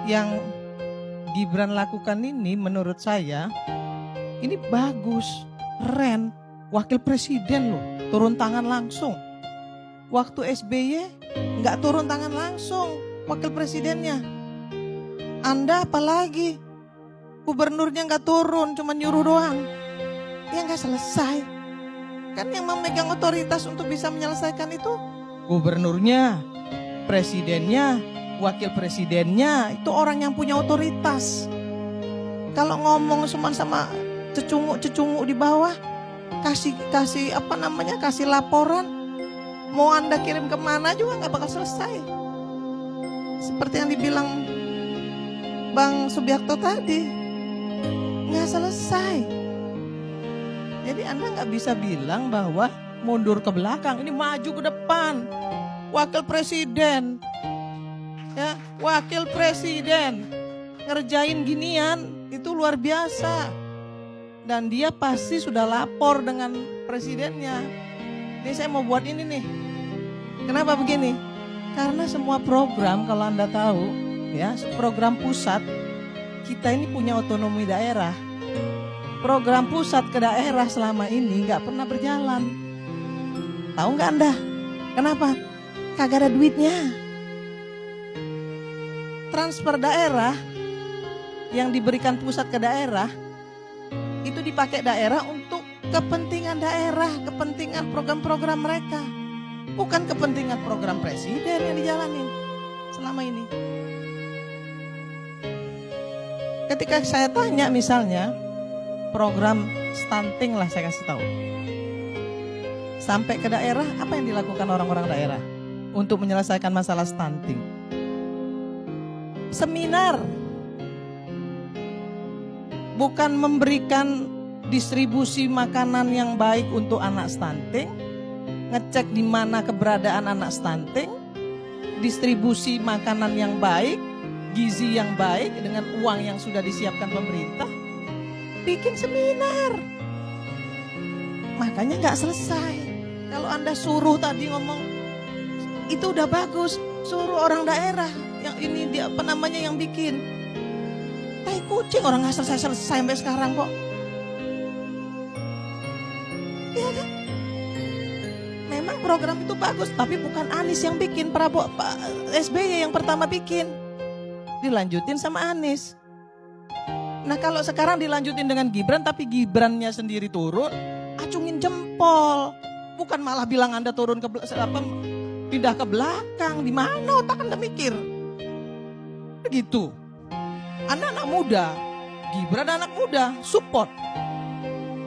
yang Gibran lakukan ini menurut saya ini bagus, keren. Wakil presiden loh, turun tangan langsung. Waktu SBY nggak turun tangan langsung wakil presidennya. Anda apalagi gubernurnya nggak turun, cuma nyuruh doang. Ya nggak selesai. Kan yang memegang otoritas untuk bisa menyelesaikan itu gubernurnya, presidennya, wakil presidennya, itu orang yang punya otoritas. Kalau ngomong cuma sama cecunguk di bawah, kasih laporan, mau Anda kirim kemana juga nggak bakal selesai. Seperti yang dibilang Bang Subiakto tadi, nggak selesai. Jadi Anda nggak bisa bilang bahwa mundur ke belakang, ini maju ke depan. Wakil presiden, ya, wakil presiden ngerjain ginian itu luar biasa. Dan dia pasti sudah lapor dengan presidennya. Ini saya mau buat ini nih. Kenapa begini? Karena semua program kalau Anda tahu, ya, program pusat, kita ini punya otonomi daerah. Program pusat ke daerah selama ini nggak pernah berjalan. Tahu nggak Anda? Kenapa? Kagak ada duitnya. Transfer daerah yang diberikan pusat ke daerah itu dipakai daerah untuk kepentingan daerah, kepentingan program-program mereka. Bukan kepentingan program presiden yang dijalanin selama ini. Ketika saya tanya misalnya, program stunting lah saya kasih tahu. Sampai ke daerah, apa yang dilakukan orang-orang daerah untuk menyelesaikan masalah stunting? Seminar. Bukan memberikan distribusi makanan yang baik untuk anak stunting, ngecek di mana keberadaan anak stunting, distribusi makanan yang baik, gizi yang baik dengan uang yang sudah disiapkan pemerintah, bikin seminar. Makanya nggak selesai. Kalau Anda suruh tadi ngomong, itu udah bagus, suruh orang daerah yang ini dia yang bikin. Tai kucing, orang nggak selesai sampai sekarang kok. Iya kan? Memang program itu bagus, tapi bukan Anies yang bikin, SBY yang pertama bikin. Dilanjutin sama Anies. Nah kalau sekarang dilanjutin dengan Gibran, tapi Gibrannya sendiri turun, acungin jempol. Bukan malah bilang Anda turun pindah ke belakang. Di mana otak Anda mikir? Begitu. Anak-anak muda, Gibran anak muda, support.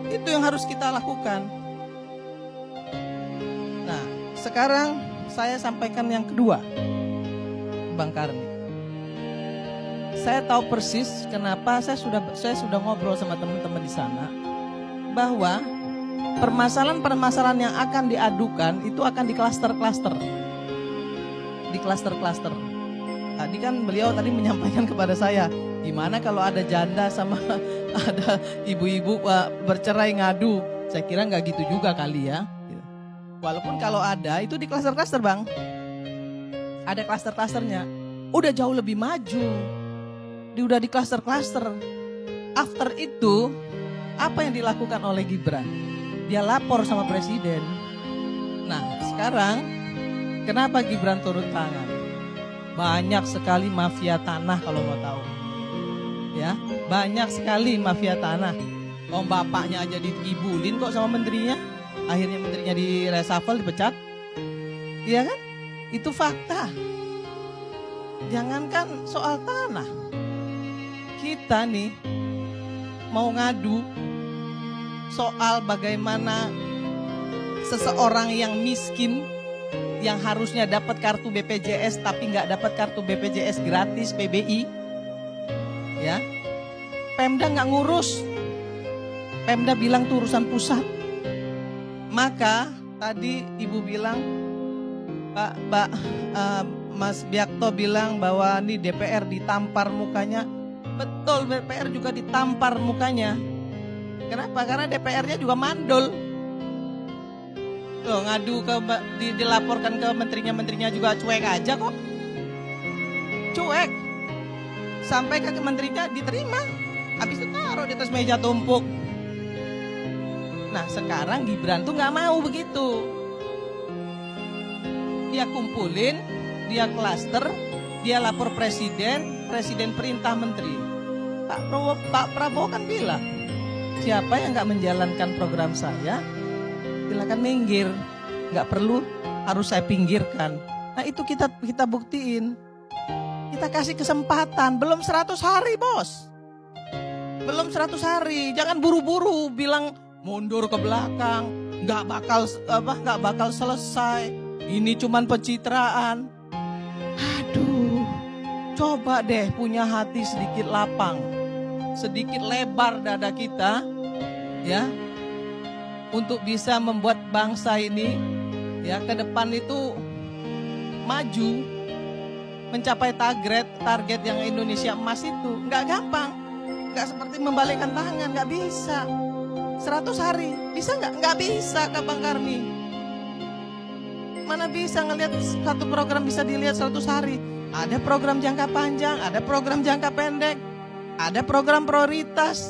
Itu yang harus kita lakukan. Nah, sekarang saya sampaikan yang kedua, Bang Karni. Saya tahu persis kenapa saya sudah ngobrol sama teman-teman di sana, bahwa permasalahan-permasalahan yang akan diadukan itu akan di klaster-klaster. Di klaster-klaster. Tadi kan beliau tadi menyampaikan kepada saya, gimana kalau ada janda sama ada ibu-ibu bercerai ngadu. Saya kira nggak gitu juga kali ya. Walaupun kalau ada itu di klaster-klaster Bang. Ada klaster-klasternya. Udah jauh lebih maju. Udah di klaster-klaster. After itu, apa yang dilakukan oleh Gibran? Dia lapor sama presiden. Nah sekarang kenapa Gibran turun tangan? Banyak sekali mafia tanah kalau mau tahu. Ya, banyak sekali mafia tanah. Bapaknya aja dikibulin kok sama menterinya. Akhirnya menterinya di reshuffle, dipecat. Iya kan? Itu fakta. Jangankan soal tanah. Kita nih mau ngadu soal bagaimana seseorang yang miskin, yang harusnya dapat kartu BPJS tapi nggak dapat kartu BPJS gratis PBI, ya, Pemda nggak ngurus, Pemda bilang itu urusan pusat. Maka tadi Ibu bilang, Mas Biakto bilang bahwa ini DPR ditampar mukanya. Betul, DPR juga ditampar mukanya. Kenapa? Karena DPR-nya juga mandul. Loh, ngadu dilaporkan ke menterinya juga cuek aja kok. Cuek. Sampai ke menterinya diterima. Habis itu taruh di atas meja tumpuk. Nah sekarang Gibran tuh nggak mau begitu. Dia kumpulin, dia klaster, dia lapor presiden, presiden perintah menteri. Pak Prabowo kan bilang, siapa yang nggak menjalankan program saya, silakan minggir. Nggak perlu harus saya pinggirkan. Nah itu kita buktiin. Kita kasih kesempatan. Belum 100 hari bos. Belum 100 hari. Jangan buru-buru bilang mundur ke belakang. Nggak bakal selesai. Ini cuman pencitraan. Aduh. Coba deh punya hati sedikit lapang. Sedikit lebar dada kita. Ya. Untuk bisa membuat bangsa ini ya ke depan itu maju, mencapai target yang Indonesia emas itu nggak gampang, nggak seperti membalikkan tangan, nggak bisa. 100 hari bisa nggak? Nggak bisa Kak Bang Karni. Mana bisa ngelihat satu program bisa dilihat 100 hari? Ada program jangka panjang, ada program jangka pendek, ada program prioritas.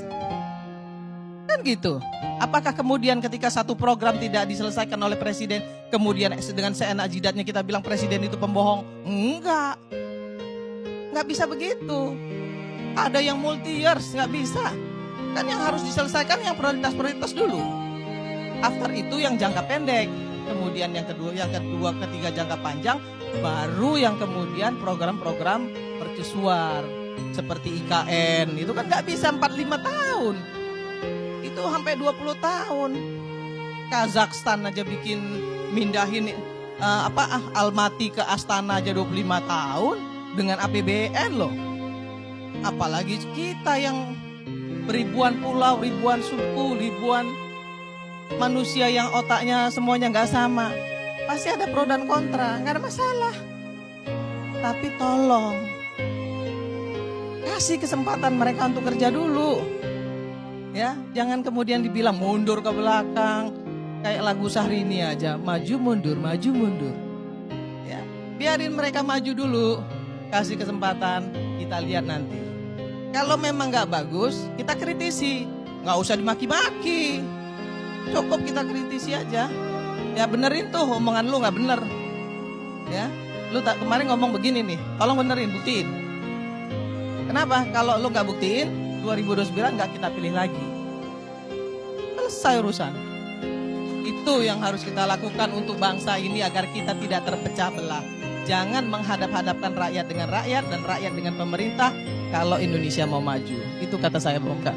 Kan gitu. Apakah kemudian ketika satu program tidak diselesaikan oleh presiden, kemudian dengan seenak jidatnya kita bilang presiden itu pembohong? Enggak. Enggak bisa begitu. Ada yang multi years, enggak bisa. Kan yang harus diselesaikan yang prioritas-prioritas dulu. After itu yang jangka pendek. Kemudian yang kedua, ketiga jangka panjang. Baru yang kemudian program-program mercusuar. Seperti IKN. Itu kan enggak bisa 45 tahun. Itu sampai 20 tahun. Kazakhstan aja bikin mindahin Almaty ke Astana aja 25 tahun dengan APBN loh. Apalagi kita yang ribuan pulau, ribuan suku, ribuan manusia yang otaknya semuanya nggak sama. Pasti ada pro dan kontra, nggak ada masalah. Tapi tolong kasih kesempatan mereka untuk kerja dulu. Ya, jangan kemudian dibilang mundur ke belakang. Kayak lagu Syahrini aja, maju mundur, maju mundur. Ya, biarin mereka maju dulu. Kasih kesempatan, kita lihat nanti. Kalau memang nggak bagus, kita kritisi. Nggak usah dimaki-maki. Cukup kita kritisi aja. Ya benerin tuh omongan lu nggak bener. Ya, lu kemarin ngomong begini nih, tolong benerin, buktiin. Kenapa? Kalau lu nggak buktiin, 2029 nggak kita pilih lagi. Selesai urusan. Itu yang harus kita lakukan untuk bangsa ini agar kita tidak terpecah belah. Jangan menghadap-hadapkan rakyat dengan rakyat dan rakyat dengan pemerintah kalau Indonesia mau maju. Itu kata saya, Bung Kak.